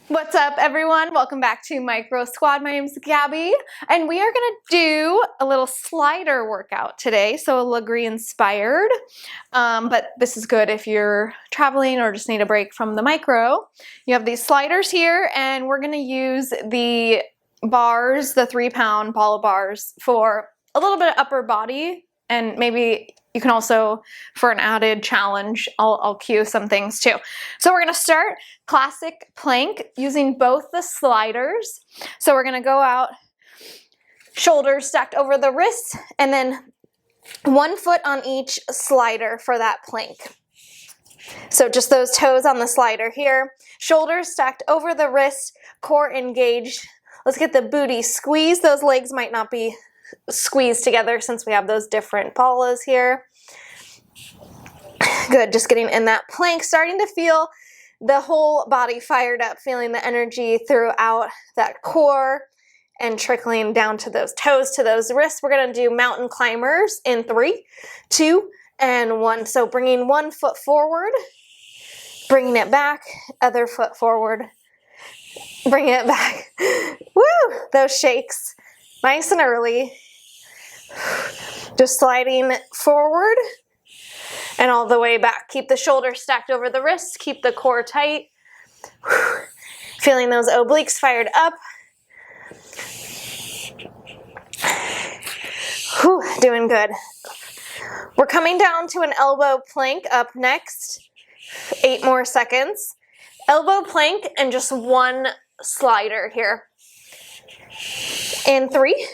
What's up, everyone? Welcome back to Micro Squad. My name's Gabby, and we are gonna do a little slider workout today, so Legree inspired. But this is good if you're traveling or just need a break from the micro. You have these sliders here, and we're gonna use the bars, the 3-pound Bala Bars, for a little bit of upper body, and maybe you can also, for an added challenge, I'll cue some things too. So we're gonna start classic plank using both the sliders. So we're gonna go out, shoulders stacked over the wrists, and then 1 foot on each slider for that plank. So just those toes on the slider here, shoulders stacked over the wrist, core engaged. Let's get the booty squeezed. Those legs might not be squeezed together since we have those different balas here. Good, just getting in that plank, starting to feel the whole body fired up, feeling the energy throughout that core and trickling down to those toes, to those wrists. We're gonna do mountain climbers in 3, 2, and 1. So bringing 1 foot forward, bringing it back, other foot forward, bring it back. Woo, those shakes, nice and early. Just sliding forward and all the way back. Keep the shoulders stacked over the wrists, keep the core tight. Feeling those obliques fired up. Whew, doing good. We're coming down to an elbow plank up next. 8 more seconds. Elbow plank and just 1 slider here. In 3,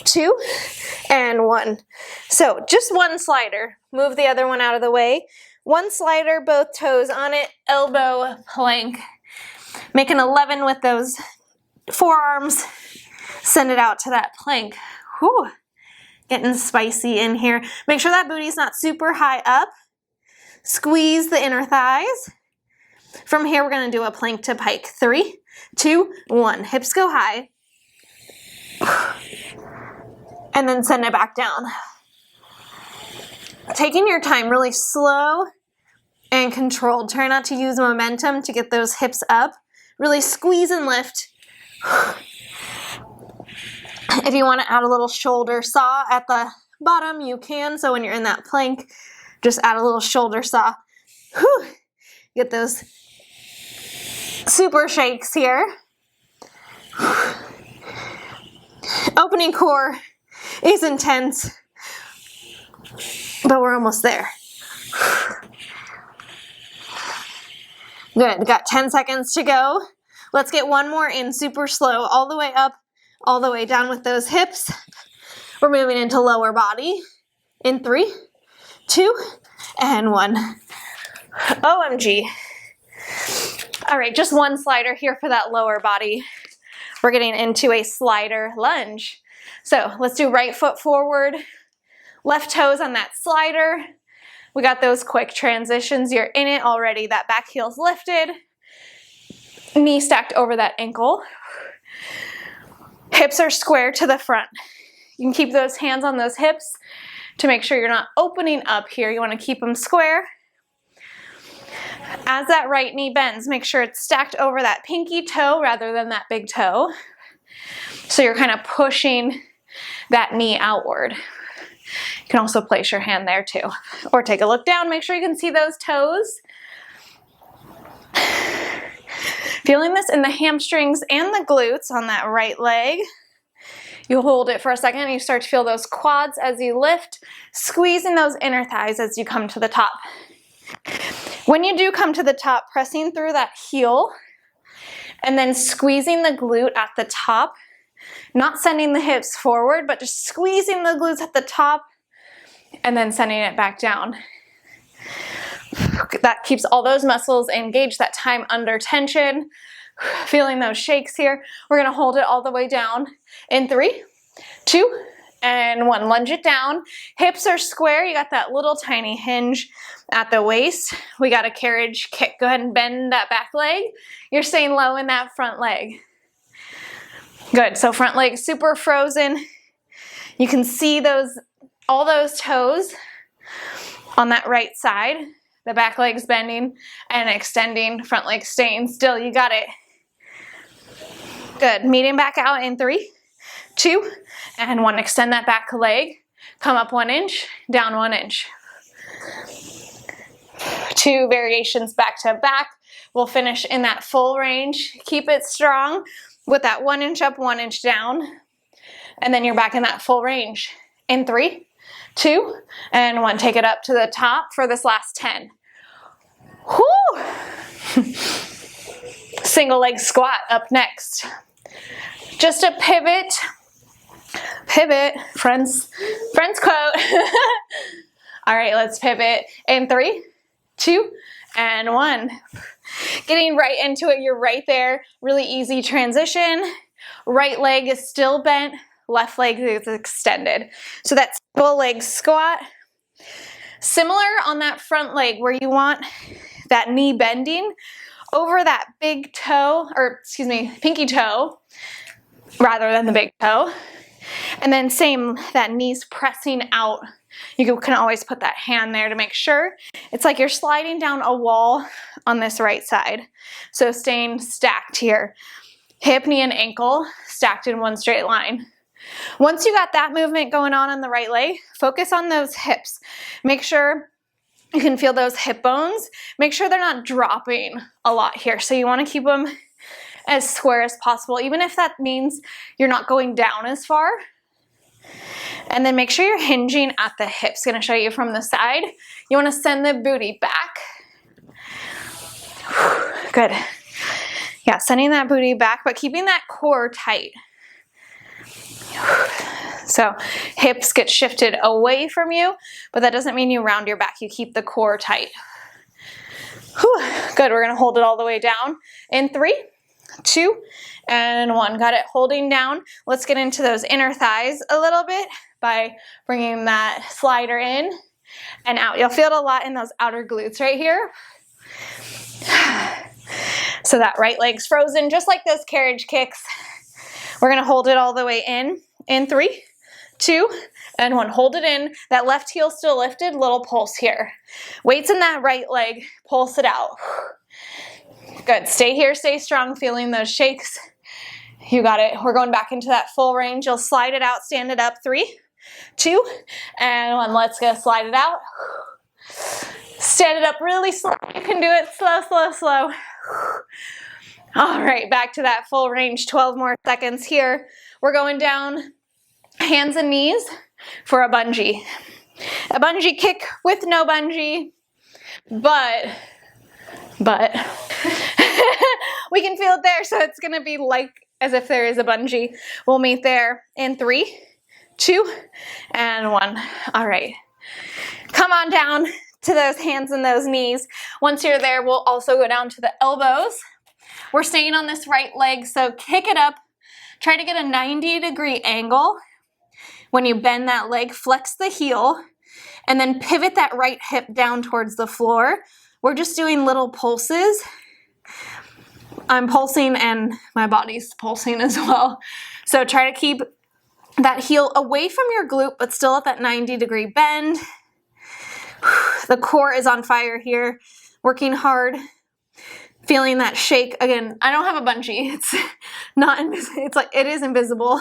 2, and 1. So just 1 slider. Move the other one out of the way. 1 slider, both toes on it, elbow plank. Make an 11 with those forearms. Send it out to that plank. Whew. Getting spicy in here. Make sure that booty's not super high up. Squeeze the inner thighs. From here, we're gonna do a plank to pike. 3, 2, 1. Hips go high. And then send it back down. Taking your time, really slow and controlled. Try not to use momentum to get those hips up. Really squeeze and lift. If you want to add a little shoulder saw at the bottom, you can. So when you're in that plank, just add a little shoulder saw. Whew. Get those super shakes here. Opening core is intense, but we're almost there. Good, got 10 seconds to go. Let's get 1 more in super slow, all the way up, all the way down with those hips. We're moving into lower body in 3, 2, and 1. OMG. All right, just 1 slider here for that lower body. We're getting into a slider lunge. So let's do right foot forward, left toes on that slider. We got those quick transitions. You're in it already. That back heel's lifted. Knee stacked over that ankle. Hips are square to the front. You can keep those hands on those hips to make sure you're not opening up here. You want to keep them square. As that right knee bends, make sure it's stacked over that pinky toe rather than that big toe. So you're kind of pushing that knee outward. You can also place your hand there too. Or take a look down, make sure you can see those toes. Feeling this in the hamstrings and the glutes on that right leg. You hold it for a second and you start to feel those quads as you lift, squeezing those inner thighs as you come to the top. When you do come to the top, pressing through that heel and then squeezing the glute at the top, not sending the hips forward, but just squeezing the glutes at the top and then sending it back down. That keeps all those muscles engaged, that time under tension. Feeling those shakes here. We're gonna hold it all the way down in 3, 2, and 1. Lunge it down. Hips are square. You got that little tiny hinge at the waist. We got a carriage kick. Go ahead and bend that back leg. You're staying low in that front leg. Good, so front leg super frozen. You can see all those toes on that right side. The back leg's bending and extending, front leg staying still. You got it. Good. Medium back out in 3, 2, and 1. Extend that back leg. Come up 1 inch, down 1 inch. 2 variations back to back. We'll finish in that full range. Keep it strong with that 1 inch up, 1 inch down. And then you're back in that full range. In 3, 2, and 1. Take it up to the top for this last 10. Whoo! Single leg squat up next. Just a pivot. Pivot, friends quote. All right, let's pivot in 3, 2, and 1. Getting right into it, you're right there. Really easy transition. Right leg is still bent, left leg is extended. So that's single leg squat. Similar on that front leg where you want that knee bending over that big toe, or excuse me, pinky toe, rather than the big toe. And then same, that knee's pressing out. You can always put that hand there to make sure. It's like you're sliding down a wall on this right side. So staying stacked here. Hip, knee, and ankle stacked in one straight line. Once you got that movement going on the right leg, focus on those hips. Make sure you can feel those hip bones. Make sure they're not dropping a lot here. So you want to keep them as square as possible, even if that means you're not going down as far. And then make sure you're hinging at the hips. Going to show you from the side. You want to send the booty back. Good. Yeah, sending that booty back, but keeping that core tight. So hips get shifted away from you, but that doesn't mean you round your back. You keep the core tight. Whew. Good. We're going to hold it all the way down in 3, 2, and 1. Got it. Holding down. Let's get into those inner thighs a little bit by bringing that slider in and out. You'll feel it a lot in those outer glutes right here. So that right leg's frozen, just like those carriage kicks. We're going to hold it all the way in 3, 2, and 1. Hold it in. That left heel still lifted. Little pulse here. Weights in that right leg. Pulse it out. Good. Stay here. Stay strong. Feeling those shakes. You got it. We're going back into that full range. You'll slide it out. Stand it up. 3, 2, and 1. Let's go. Slide it out. Stand it up really slow. You can do it slow, slow, slow. All right, back to that full range. 12 more seconds here. We're going down, hands and knees for a bungee. A bungee kick with no bungee, but we can feel it there, so it's gonna be like as if there is a bungee. We'll meet there in 3, 2, and 1. All right, come on down to those hands and those knees. Once you're there, we'll also go down to the elbows. We're staying on this right leg, so kick it up. Try to get a 90-degree angle. When you bend that leg, flex the heel, and then pivot that right hip down towards the floor. We're just doing little pulses. I'm pulsing and my body's pulsing as well. So try to keep that heel away from your glute, but still at that 90-degree bend. The core is on fire here, working hard, feeling that shake. Again, I don't have a bungee. It's not invisible. It's like it is invisible,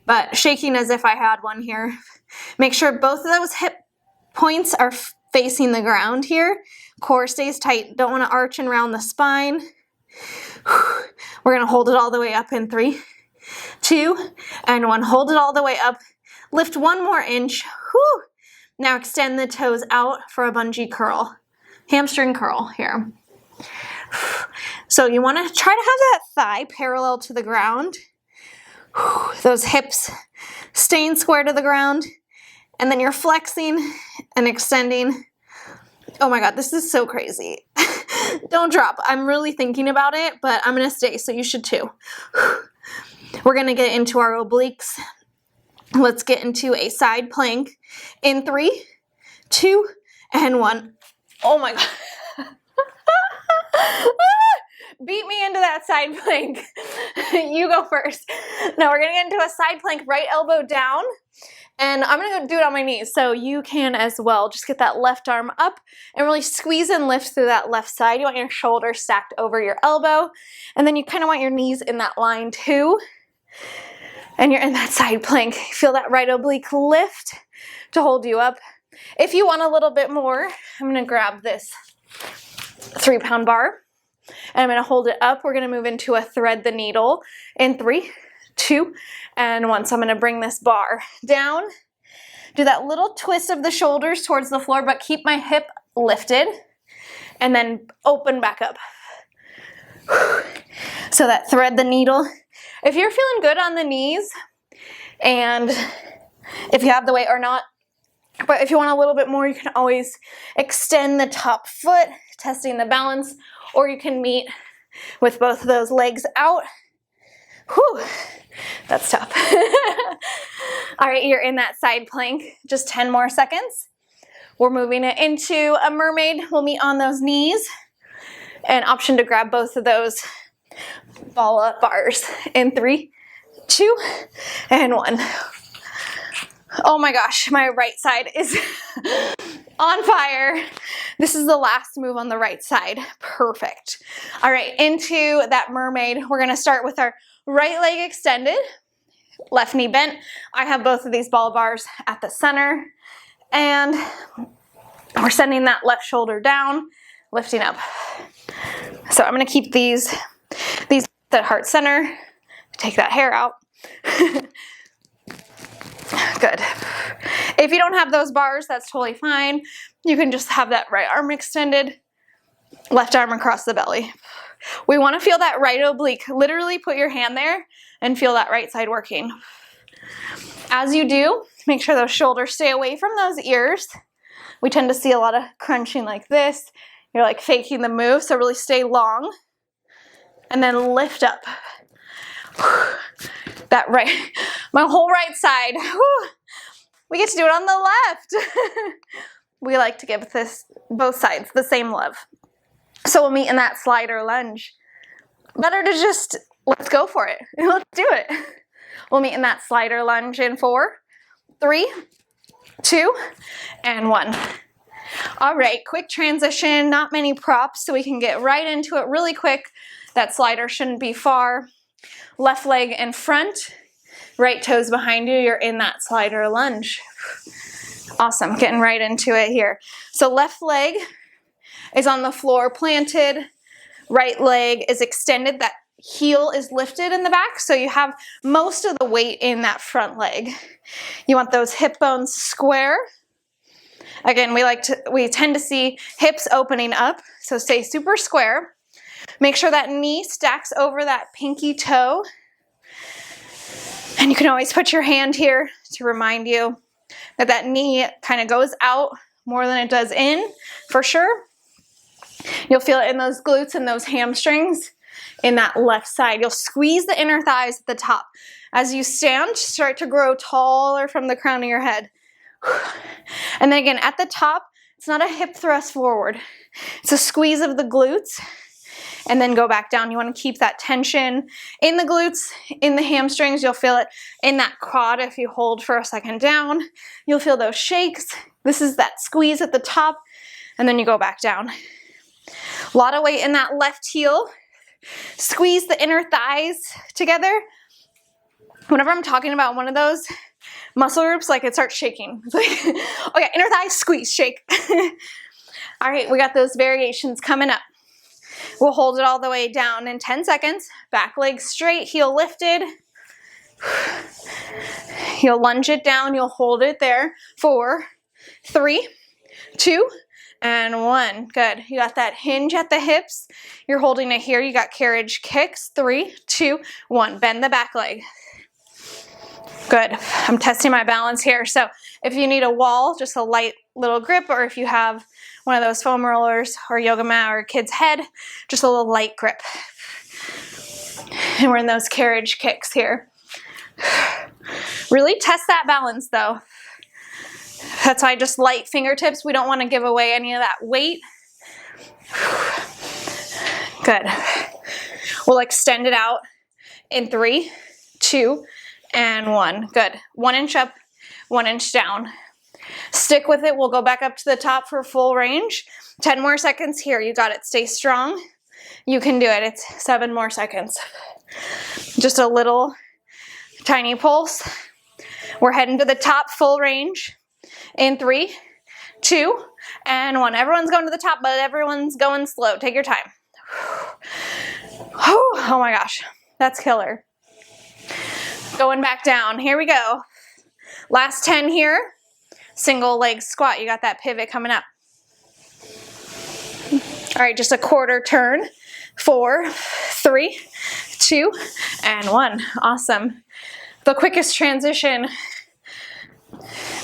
but shaking as if I had one here. Make sure both of those hip points are facing the ground here. Core stays tight. Don't want to arch and round the spine. We're going to hold it all the way up in 3, 2, and 1. Hold it all the way up. Lift 1 more inch. Whew. Now extend the toes out for a bungee curl. Hamstring curl here. So you want to try to have that thigh parallel to the ground. Those hips staying square to the ground. And then you're flexing and extending. Oh my God, this is so crazy. Don't drop. I'm really thinking about it, but I'm going to stay, so you should too. We're going to get into our obliques. Let's get into a side plank in 3, 2, and 1. Oh my God. Beat me into that side plank. You go first. Now we're going to get into a side plank, right elbow down And I'm gonna go do it on my knees, so you can as well. Just get that left arm up and really squeeze and lift through that left side. You want your shoulders stacked over your elbow, and then you kind of want your knees in that line too. And you're in that side plank. Feel that right oblique lift to hold you up. If you want a little bit more, I'm gonna grab this 3-pound bar, and I'm gonna hold it up. We're gonna move into a thread the needle in 3, 2, and 1. So I'm gonna bring this bar down, do that little twist of the shoulders towards the floor, but keep my hip lifted, and then open back up. So that thread the needle. If you're feeling good on the knees, and if you have the weight or not, but if you want a little bit more, you can always extend the top foot, testing the balance, or you can meet with both of those legs out. Whew, that's tough. All right, you're in that side plank, just 10 more seconds. We're moving it into a mermaid. We'll meet on those knees. An option to grab both of those Bala Bars in 3, 2, and 1. Oh my gosh, my right side is on fire. This is the last move on the right side. Perfect. All right, into that mermaid. We're gonna start with our right leg extended, left knee bent. I have both of these Bala Bars at the center, and we're sending that left shoulder down, lifting up. So I'm gonna keep these at heart center. Take that hair out. Good. If you don't have those bars, that's totally fine. You can just have that right arm extended, left arm across the belly. We want to feel that right oblique. Literally put your hand there and feel that right side working. As you do, make sure those shoulders stay away from those ears. We tend to see a lot of crunching like this. You're like faking the move, so really stay long. And then lift up. That right, my whole right side. Whew. We get to do it on the left. We like to give this both sides the same love. So we'll meet in that slider lunge. Better to just, let's go for it. Let's do it. We'll meet in that slider lunge in 4, 3, 2, and 1. All right, quick transition, not many props, so we can get right into it really quick. That slider shouldn't be far. Left leg in front, right toes behind you. You're in that slider lunge. Awesome, getting right into it here. So left leg is on the floor planted. Right leg is extended. That heel is lifted in the back, so you have most of the weight in that front leg. You want those hip bones square. Again, we tend to see hips opening up, so stay super square. Make sure that knee stacks over that pinky toe. And you can always put your hand here to remind you that that knee kind of goes out more than it does in, for sure. You'll feel it in those glutes and those hamstrings in that left side. You'll squeeze the inner thighs at the top. As you stand, start to grow taller from the crown of your head. And then again, at the top, it's not a hip thrust forward. It's a squeeze of the glutes. And then go back down. You want to keep that tension in the glutes, in the hamstrings. You'll feel it in that quad if you hold for a second down. You'll feel those shakes. This is that squeeze at the top, and then you go back down. A lot of weight in that left heel. Squeeze the inner thighs together. Whenever I'm talking about one of those muscle groups, like it starts shaking. It's like, okay, inner thighs, squeeze, shake. All right, we got those variations coming up. We'll hold it all the way down in 10 seconds. Back leg straight, heel lifted. You'll lunge it down, you'll hold it there. 4, 3, 2, and 1. Good. You got that hinge at the hips. You're holding it here. You got carriage kicks. 3, 2, 1. Bend the back leg. Good. I'm testing my balance here. So if you need a wall, just a light little grip, or if you have one of those foam rollers or yoga mat or kid's head, just a little light grip. And we're in those carriage kicks here. Really test that balance though. That's why just light fingertips. We don't want to give away any of that weight. Good. We'll extend it out in 3, 2, and 1. Good. 1 inch up, 1 inch down. Stick with it. We'll go back up to the top for full range. 10 more seconds here. You got it. Stay strong. You can do it. It's 7 more seconds. Just a little tiny pulse. We're heading to the top, full range. In 3, 2, and 1. Everyone's going to the top, but everyone's going slow. Take your time. Oh my gosh, that's killer. Going back down. Here we go. Last 10 here. Single leg squat. You got that pivot coming up. All right, just a quarter turn. 4, 3, 2, and 1. Awesome. The quickest transition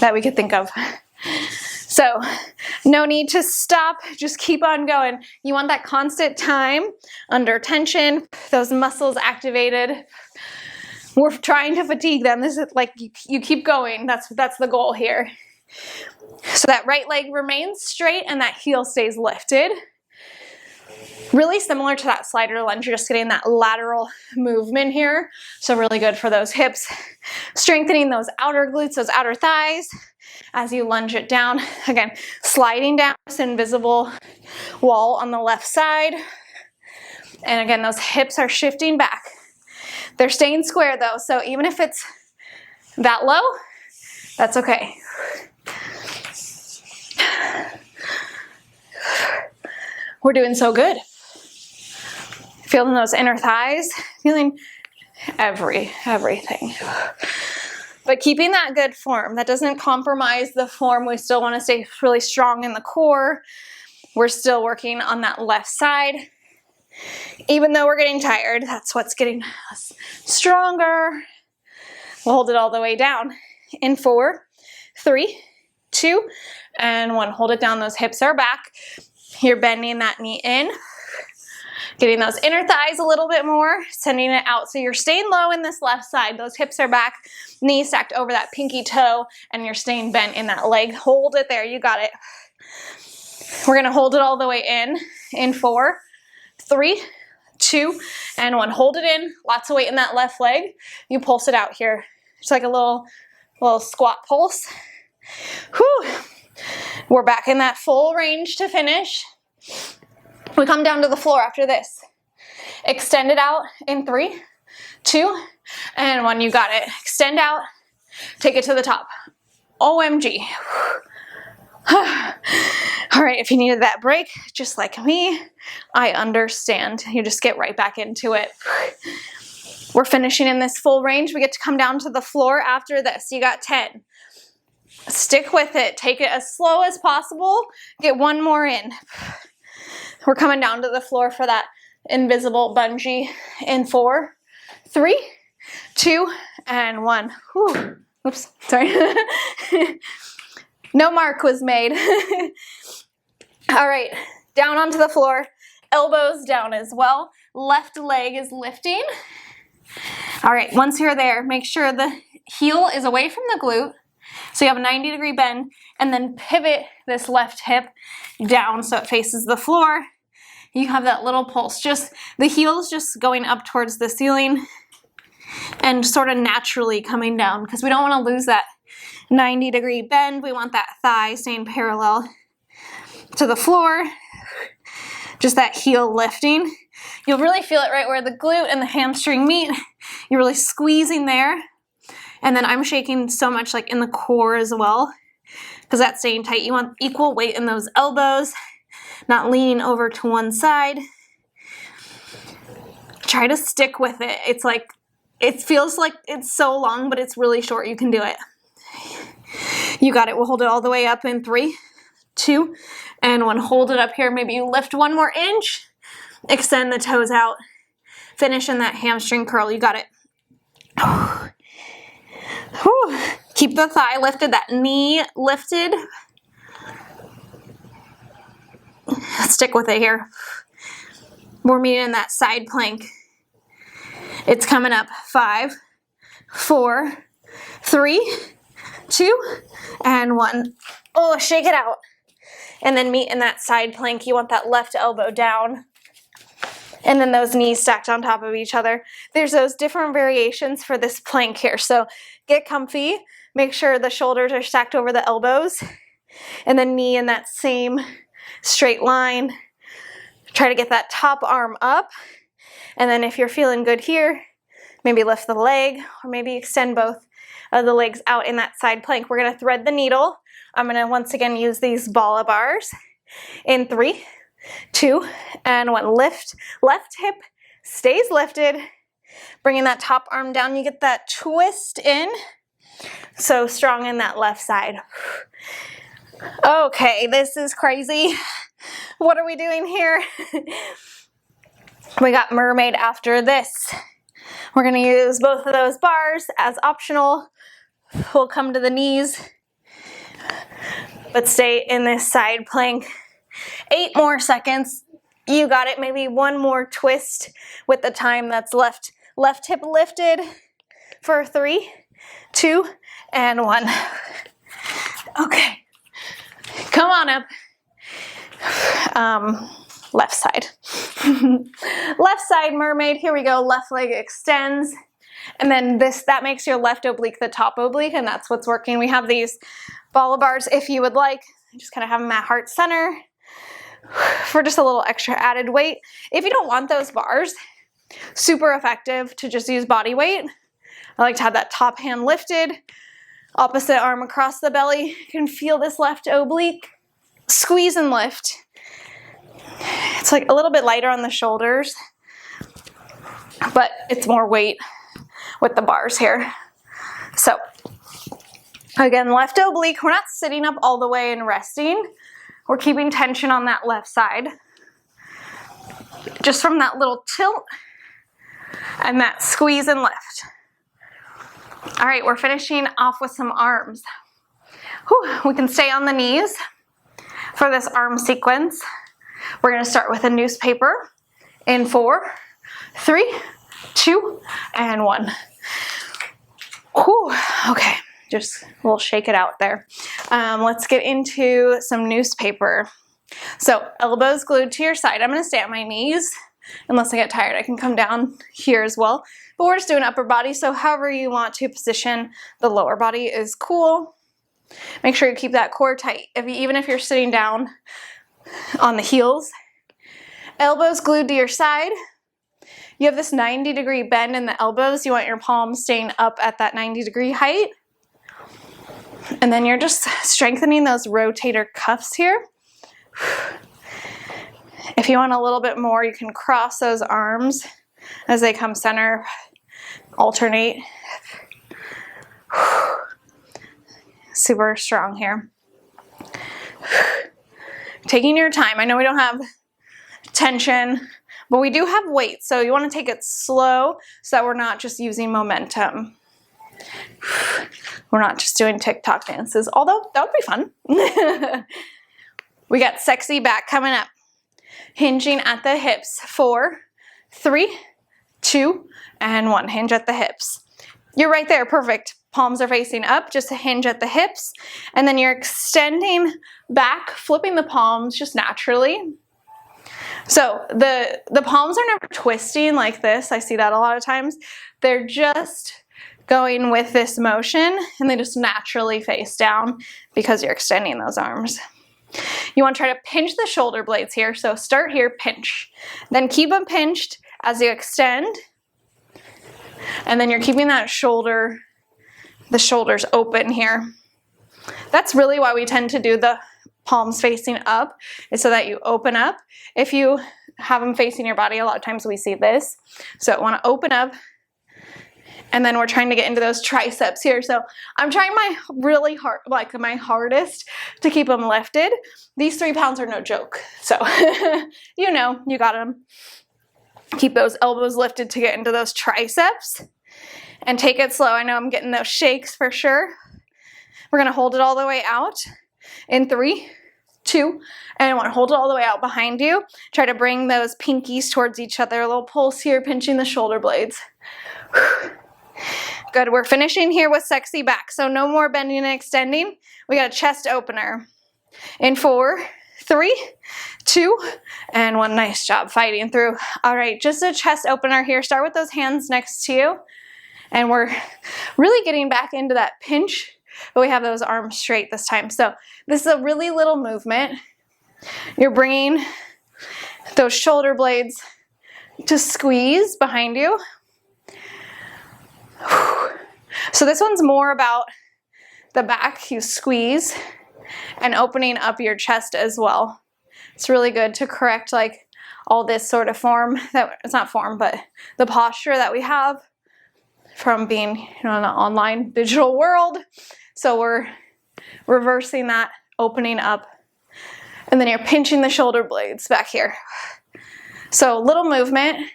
that we could think of. So no need to stop, just keep on going. You want that constant time under tension, those muscles activated. We're trying to fatigue them. This is like you keep going. That's the goal here. So that right leg remains straight and that heel stays lifted. Really similar to that slider lunge, you're just getting that lateral movement here. So really good for those hips, strengthening those outer glutes, those outer thighs as you lunge it down. Again, sliding down this invisible wall on the left side. And again, those hips are shifting back. They're staying square though, so even if it's that low, that's okay. We're doing so good. Feeling those inner thighs, feeling everything. But keeping that good form, that doesn't compromise the form. We still want to stay really strong in the core. We're still working on that left side. Even though we're getting tired, that's what's getting us stronger. We'll hold it all the way down. In 4, 3, 2, and 1. Hold it down. Those hips are back. You're bending that knee in. Getting those inner thighs a little bit more, sending it out. So you're staying low in this left side. Those hips are back, knees stacked over that pinky toe, and you're staying bent in that leg. Hold it there. You got it. We're going to hold it all the way in 4, 3, 2, and 1. Hold it in. Lots of weight in that left leg. You pulse it out here. It's like a little squat pulse. Whew. We're back in that full range to finish. We come down to the floor after this. Extend it out in 3, 2, and 1. You got it. Extend out. Take it to the top. OMG. All right, if you needed that break, just like me, I understand. You just get right back into it. We're finishing in this full range. We get to come down to the floor after this. You got 10. Stick with it. Take it as slow as possible. Get 1 more in. We're coming down to the floor for that invisible bungee in 4, 3, 2, and 1. Whew. Oops, sorry. No mark was made. All right, down onto the floor. Elbows down as well. Left leg is lifting. All right, once you're there, make sure the heel is away from the glute. So you have a 90-degree bend, and then pivot this left hip down so it faces the floor. You have that little pulse. Just the heel's just going up towards the ceiling and sort of naturally coming down because we don't want to lose that 90-degree bend. We want that thigh staying parallel to the floor. Just that heel lifting. You'll really feel it right where the glute and the hamstring meet. You're really squeezing there. And then I'm shaking so much like in the core as well because that's staying tight. You want equal weight in those elbows, not leaning over to one side. Try to stick with it. It's like, it feels like it's so long, but it's really short. You can do it. You got it. We'll hold it all the way up in 3, 2, and 1. Hold it up here. Maybe you lift 1 more inch. Extend the toes out. Finish in that hamstring curl. You got it. Whew. Keep the thigh lifted, that knee lifted. Stick with it here. We're meeting in that side plank. It's coming up. 5, 4, 3, 2, and 1. Oh, shake it out. And then meet in that side plank. You want that left elbow down. And then those knees stacked on top of each other. There's those different variations for this plank here. So get comfy. Make sure the shoulders are stacked over the elbows and the knee in that same straight line. Try to get that top arm up. And then if you're feeling good here, maybe lift the leg or maybe extend both of the legs out in that side plank. We're gonna thread the needle. I'm gonna once again use these Bala Bars in 3, 2, and 1. Lift, left hip stays lifted. Bringing that top arm down, you get that twist in. So strong in that left side. Okay, this is crazy. What are we doing here? We got Mermaid after this. We're gonna use both of those bars as optional. We'll come to the knees, but stay in this side plank. 8 more seconds. You got it. Maybe one more twist with the time that's left. Left hip lifted for 3, 2, and 1. Okay, come on up. Left side. Left side Mermaid. Here we go. Left leg extends. And then that makes your left oblique the top oblique, and that's what's working. We have these Bala Bars if you would like. Just kind of have them at heart center for just a little extra added weight. If you don't want those bars, super effective to just use body weight. I like to have that top hand lifted, opposite arm across the belly. You can feel this left oblique. Squeeze and lift. It's like a little bit lighter on the shoulders, but it's more weight with the bars here. So again, left oblique. We're not sitting up all the way and resting. We're keeping tension on that left side. Just from that little tilt and that squeeze and lift. All right, we're finishing off with some arms. Whew, we can stay on the knees for this arm sequence. We're gonna start with a newspaper in 4, 3, 2, and 1. Whew, okay, just we'll shake it out there. Let's get into some newspaper. So elbows glued to your side. I'm gonna stay at my knees. Unless I get tired, I can come down here as well. But we're just doing upper body, so however you want to position the lower body is cool. Make sure you keep that core tight, even if you're sitting down on the heels. Elbows glued to your side. You have this 90-degree bend in the elbows. You want your palms staying up at that 90-degree height. And then you're just strengthening those rotator cuffs here. If you want a little bit more, you can cross those arms as they come center, alternate. Super strong here. Taking your time. I know we don't have tension, but we do have weight, so you want to take it slow so that we're not just using momentum. We're not just doing TikTok dances, although that would be fun. We got sexy back coming up. Hinging at the hips. 4, 3, 2, and 1. Hinge at the hips. You're right there, perfect. Palms are facing up, just a hinge at the hips. And then you're extending back, flipping the palms just naturally. So the palms are never twisting like this. I see that a lot of times. They're just going with this motion, and they just naturally face down because you're extending those arms. You want to try to pinch the shoulder blades here. So start here, pinch. Then keep them pinched as you extend. And then you're keeping that the shoulders open here. That's really why we tend to do the palms facing up, is so that you open up. If you have them facing your body, a lot of times we see this. So I want to open up. And then we're trying to get into those triceps here. So I'm trying my really hard, like my hardest to keep them lifted. These 3 pounds are no joke. So you know, you got them. Keep those elbows lifted to get into those triceps and take it slow. I know I'm getting those shakes for sure. We're gonna hold it all the way out in 3, 2, and I want to hold it all the way out behind you. Try to bring those pinkies towards each other. A little pulse here, pinching the shoulder blades. Good, we're finishing here with sexy back. So no more bending and extending. We got a chest opener. In 4, 3, 2, and 1. Nice job fighting through. All right, just a chest opener here. Start with those hands next to you. And we're really getting back into that pinch but we have those arms straight this time. So this is a really little movement. You're bringing those shoulder blades to squeeze behind you. So this one's more about the back. You squeeze and opening up your chest as well. It's really good to correct like all this sort of form that it's not form, but the posture that we have from being, you know, in the online digital world. So we're reversing that, opening up, and then you're pinching the shoulder blades back here. So little movement,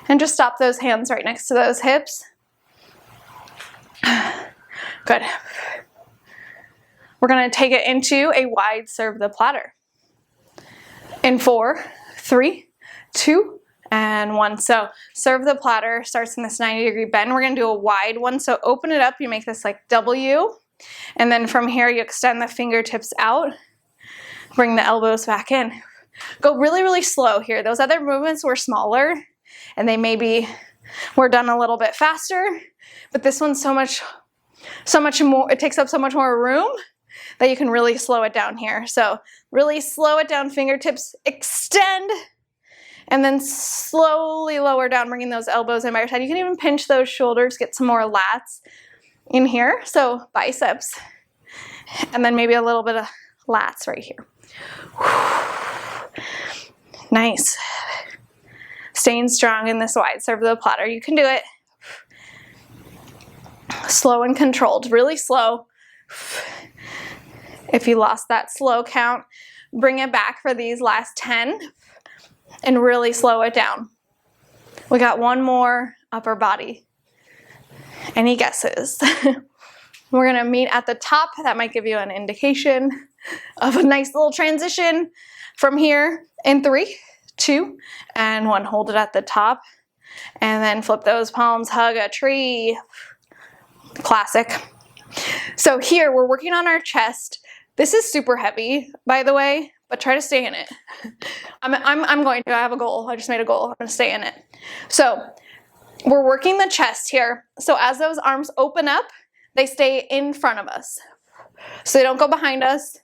and just stop those hands right next to those hips. Good. We're going to take it into a wide serve the platter. In 4, 3, 2, and 1. So serve the platter starts in this 90-degree bend. We're going to do a wide one. So open it up. You make this like W. And then from here, you extend the fingertips out. Bring the elbows back in. Go really, really slow here. Those other movements were smaller, and they maybe were done a little bit faster. But this one's so much more, it takes up so much more room that you can really slow it down here. So really slow it down, fingertips extend, and then slowly lower down, bringing those elbows in by your side. You can even pinch those shoulders, get some more lats in here. So biceps, and then maybe a little bit of lats right here. Nice. Staying strong in this wide serve of the platter. You can do it. Slow and controlled, really slow. If you lost that slow count, bring it back for these last 10 and really slow it down. We got one more upper body. Any guesses? We're gonna meet at the top. That might give you an indication of a nice little transition from here in 3, 2, and 1. Hold it at the top and then flip those palms, hug a tree. Classic. So here we're working on our chest. This is super heavy, by the way, but try to stay in it. I'm going to. I have a goal. I just made a goal. I'm going to stay in it. So we're working the chest here. So as those arms open up, they stay in front of us. So they don't go behind us.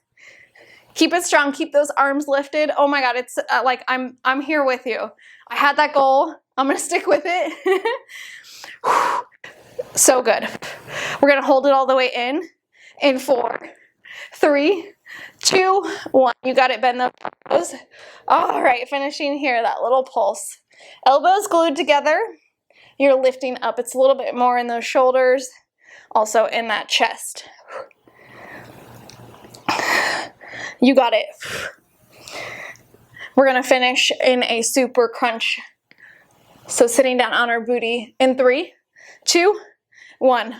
Keep it strong. Keep those arms lifted. Oh my God, it's like I'm here with you. I had that goal. I'm going to stick with it. So good. We're going to hold it all the way in 4, 3, 2, 1. You got it. Bend the elbows. All right, finishing here, that little pulse. Elbows glued together. You're lifting up. It's a little bit more in those shoulders, also in that chest. You got it. We're going to finish in a super crunch. So sitting down on our booty in 3, 2, 1.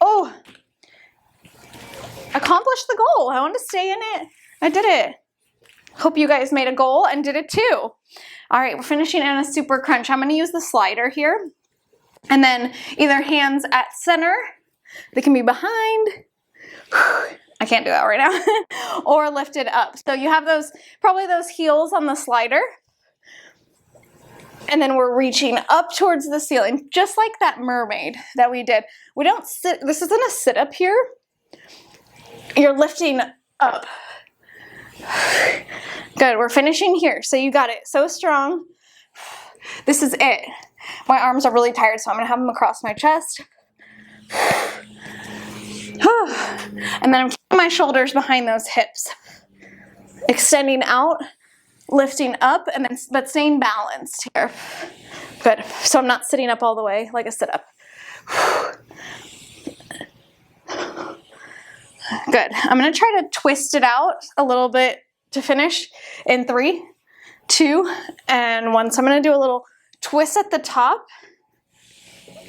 Oh, accomplished the goal. I wanted to stay in it. I did it. Hope you guys made a goal and did it too. All right, we're finishing in a super crunch. I'm going to use the slider here. And then either hands at center. They can be behind. I can't do that right now. Or lifted up. So you have those, probably those heels on the slider. And then we're reaching up towards the ceiling, just like that mermaid that we did. We don't sit, this isn't a sit up here. You're lifting up. Good, we're finishing here. So you got it, so strong. This is it. My arms are really tired, so I'm gonna have them across my chest. And then I'm keeping my shoulders behind those hips. Extending out. Lifting up, and then but staying balanced here. Good. So I'm not sitting up all the way like a sit-up. Good. I'm going to try to twist it out a little bit to finish in 3, 2, and 1. So I'm going to do a little twist at the top.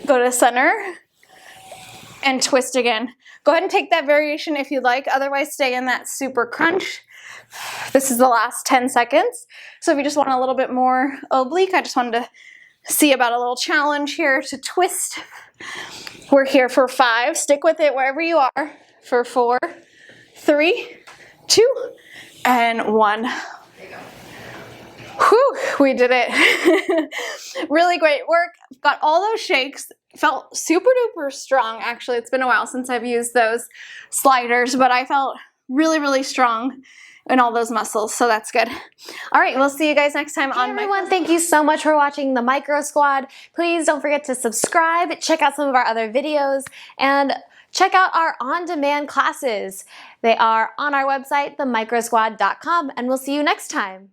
Go to center and twist again. Go ahead and take that variation if you'd like. Otherwise, stay in that super crunch. This is the last 10 seconds. So if you just want a little bit more oblique, I just wanted to see about a little challenge here to twist. We're here for 5. Stick with it wherever you are. For 4, 3, 2, and 1. Whew, we did it. Really great work. Got all those shakes. felt super duper strong. Actually, it's been a while since I've used those sliders, but I felt really, really strong in all those muscles, so that's good. All right, we'll see you guys next time on everyone, thank you so much for watching the Micro Squad. Please don't forget to subscribe, check out some of our other videos, and check out our on-demand classes. They are on our website, themicrosquad.com, and we'll see you next time.